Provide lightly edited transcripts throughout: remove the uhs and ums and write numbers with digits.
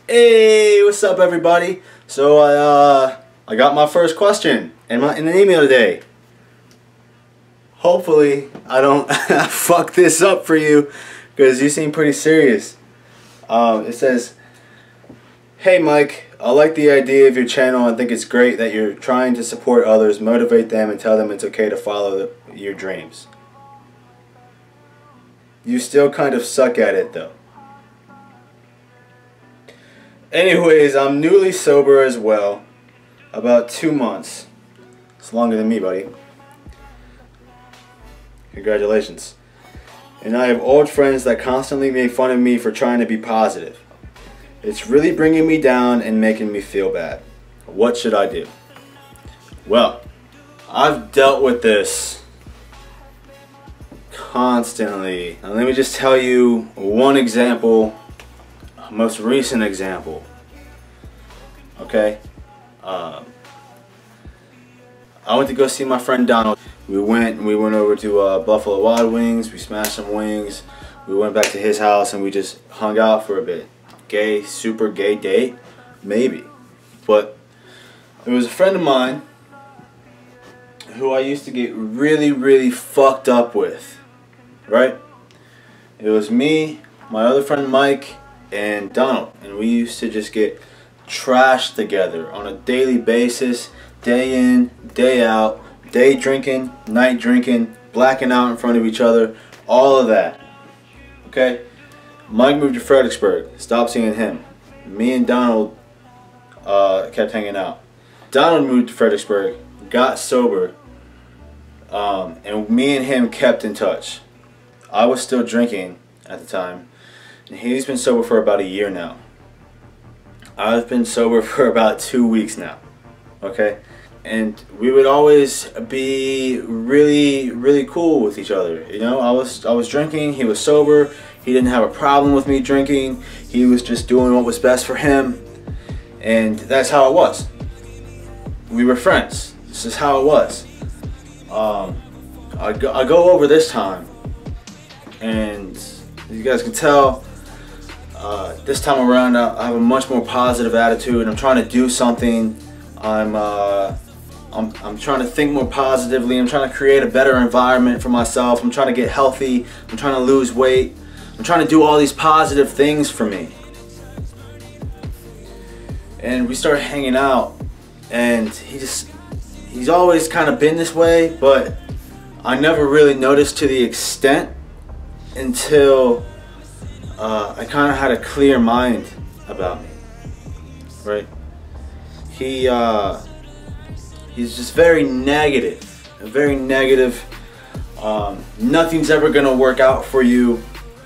Hey, what's up, everybody? So I got my first question in an email today. Hopefully I don't fuck this up for you, because you seem pretty serious. It says, "Hey Mike, I like the idea of your channel and think it's great that you're trying to support others, motivate them, and tell them it's okay to follow your dreams. You still kind of suck at it though. Anyways, I'm newly sober as well. About 2 months. It's longer than me, buddy. Congratulations. And I have old friends that constantly make fun of me for trying to be positive. It's really bringing me down and making me feel bad. What should I do?" Well, I've dealt with this constantly. And let me just tell you one example. Most recent example. Okay, I went to go see my friend Donald. We went over to Buffalo Wild Wings. We smashed some wings. We went back to his house and we just hung out for a bit. Gay, super gay date, maybe. But it was a friend of mine who I used to get really fucked up with. Right? It was me, my other friend Mike, and Donald, and we used to just get trashed together on a daily basis, day in, day out, day drinking, night drinking, blacking out in front of each other, all of that. Okay? Mike moved to Fredericksburg, stopped seeing him. Me and Donald kept hanging out. Donald moved to Fredericksburg, got sober, and me and him kept in touch. I was still drinking at the time. And he's been sober for about a year now. I've been sober for about 2 weeks now. Okay? And we would always be really cool with each other. You know, I was drinking, he was sober, he didn't have a problem with me drinking, he was just doing what was best for him, and that's how it was. We were friends. This is how it was. I go over this time, and you guys can tell, this time around I have a much more positive attitude. I'm trying to do something. I'm trying to think more positively. I'm trying to create a better environment for myself. I'm trying to get healthy. I'm trying to lose weight. I'm trying to do all these positive things for me. And we started hanging out, and he's always kind of been this way, but I never really noticed to the extent until I kind of had a clear mind about me, right? He's just very negative, nothing's ever gonna work out for you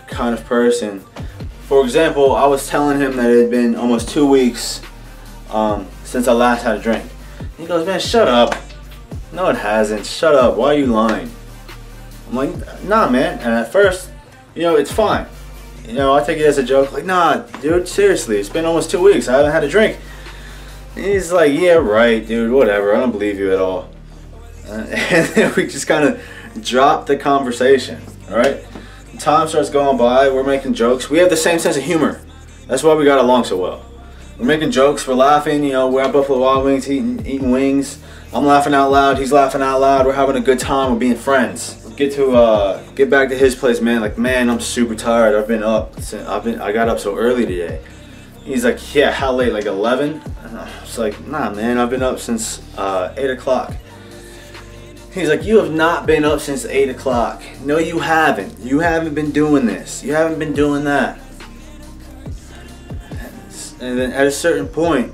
kind of person. For example, I was telling him that it had been almost 2 weeks since I last had a drink. He goes, "Man, shut up." "No, it hasn't. Shut up. Why are you lying?" I'm like, "Nah, man." And at first, you know, it's fine. You know, I take it as a joke, like, "Nah, dude, seriously, it's been almost 2 weeks. I haven't had a drink." And he's like, "Yeah, right, dude, whatever. I don't believe you at all." And then we just kind of drop the conversation, alright? Time starts going by, we're making jokes. We have the same sense of humor. That's why we got along so well. We're making jokes, we're laughing, you know, we're at Buffalo Wild Wings eating wings. I'm laughing out loud, he's laughing out loud, we're having a good time, we're being friends. Get back to his place, man. Like, "Man, I'm super tired. I've been up. I got up so early today." He's like, "Yeah, how late? Like 11?" And I was like, "Nah, man. I've been up since 8 o'clock." He's like, "You have not been up since 8 o'clock. No, you haven't. You haven't been doing this. You haven't been doing that." And then at a certain point,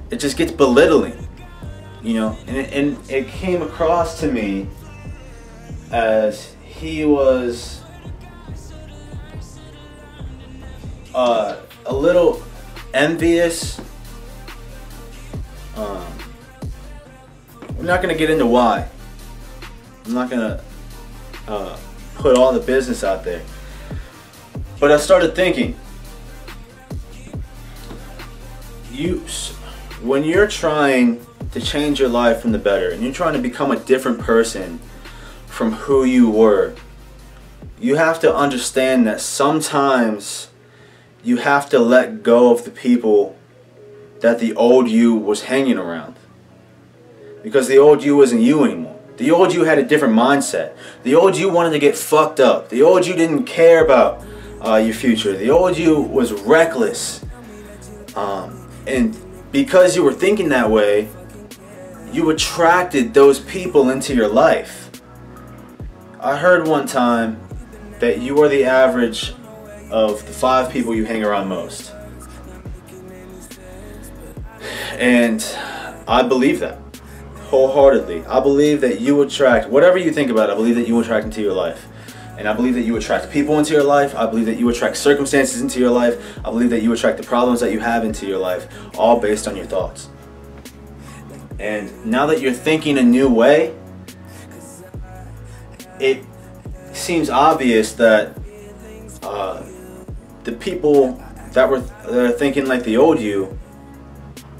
it just gets belittling, you know. And it came across to me as he was a little envious. I'm not going to get into why. I'm not going to put all the business out there. But I started thinking, when you're trying to change your life from the better, and you're trying to become a different person from who you were, you have to understand that sometimes you have to let go of the people that the old you was hanging around. Because the old you isn't you anymore. The old you had a different mindset. The old you wanted to get fucked up. The old you didn't care about your future. The old you was reckless. And because you were thinking that way, you attracted those people into your life. I heard one time that you are the average of the 5 people you hang around most. And I believe that wholeheartedly. I believe that you attract whatever you think about. I believe that you attract into your life. And I believe that you attract people into your life. I believe that you attract circumstances into your life. I believe that you attract the problems that you have into your life, all based on your thoughts. And now that you're thinking a new way, it seems obvious that the people that are thinking like the old you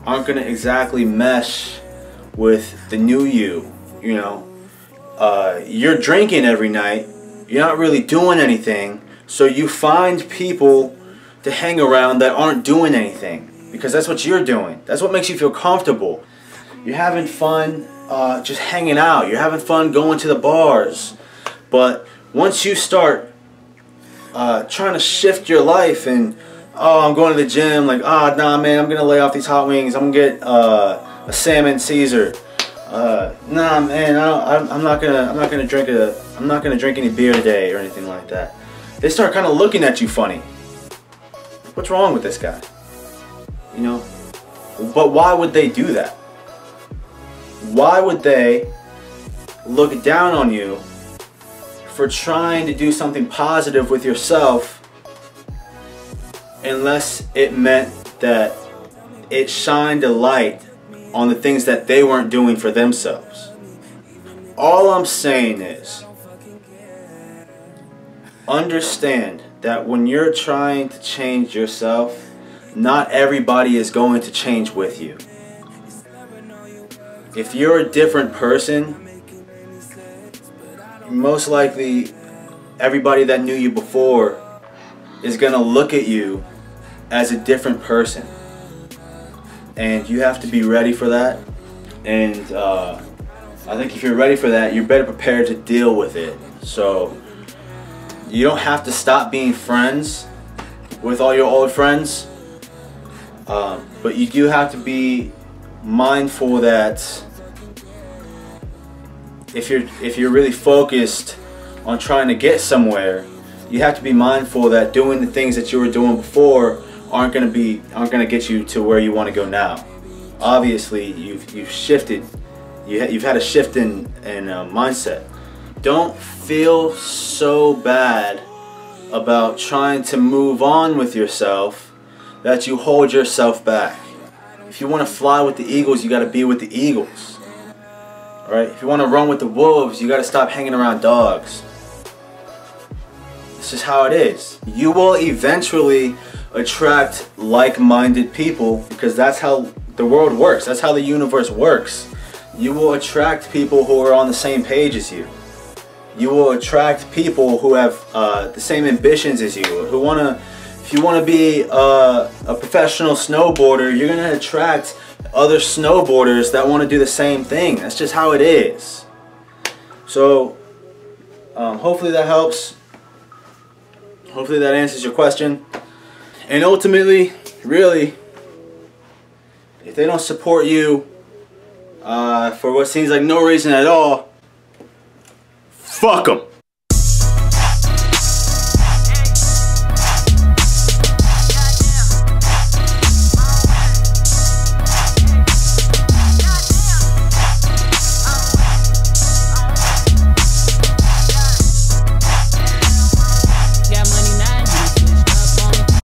aren't going to exactly mesh with the new you. You know, you're drinking every night. You're not really doing anything, so you find people to hang around that aren't doing anything, because that's what you're doing. That's what makes you feel comfortable. You're having fun just hanging out. You're having fun going to the bars. But once you start trying to shift your life and, oh, I'm going to the gym, like, ah, nah, man, I'm gonna lay off these hot wings. I'm gonna get a salmon Caesar. Nah, man, I'm not gonna drink any beer today or anything like that. They start kind of looking at you funny. What's wrong with this guy? You know? But why would they do that? Why would they look down on you for trying to do something positive with yourself, unless it meant that it shined a light on the things that they weren't doing for themselves? All I'm saying is, understand that when you're trying to change yourself, not everybody is going to change with you. If you're a different person, most likely everybody that knew you before is going to look at you as a different person. And you have to be ready for that. And I think if you're ready for that, you're better prepared to deal with it. So you don't have to stop being friends with all your old friends, but you do have to be mindful that if you're really focused on trying to get somewhere, you have to be mindful that doing the things that you were doing before aren't gonna get you to where you want to go now. Obviously, you've shifted. You've had a shift in mindset. Don't feel so bad about trying to move on with yourself that you hold yourself back. If you want to fly with the eagles, you got to be with the eagles. Alright? If you want to run with the wolves, you got to stop hanging around dogs. This is how it is. You will eventually attract like-minded people, because that's how the world works. That's how the universe works. You will attract people who are on the same page as you. You will attract people who have the same ambitions as you. Who wanna, if you want to be a professional snowboarder, you're gonna attract other snowboarders that want to do the same thing. That's just how it is. So hopefully that helps. Hopefully that answers your question. And ultimately, really, if they don't support you for what seems like no reason at all, fuck them.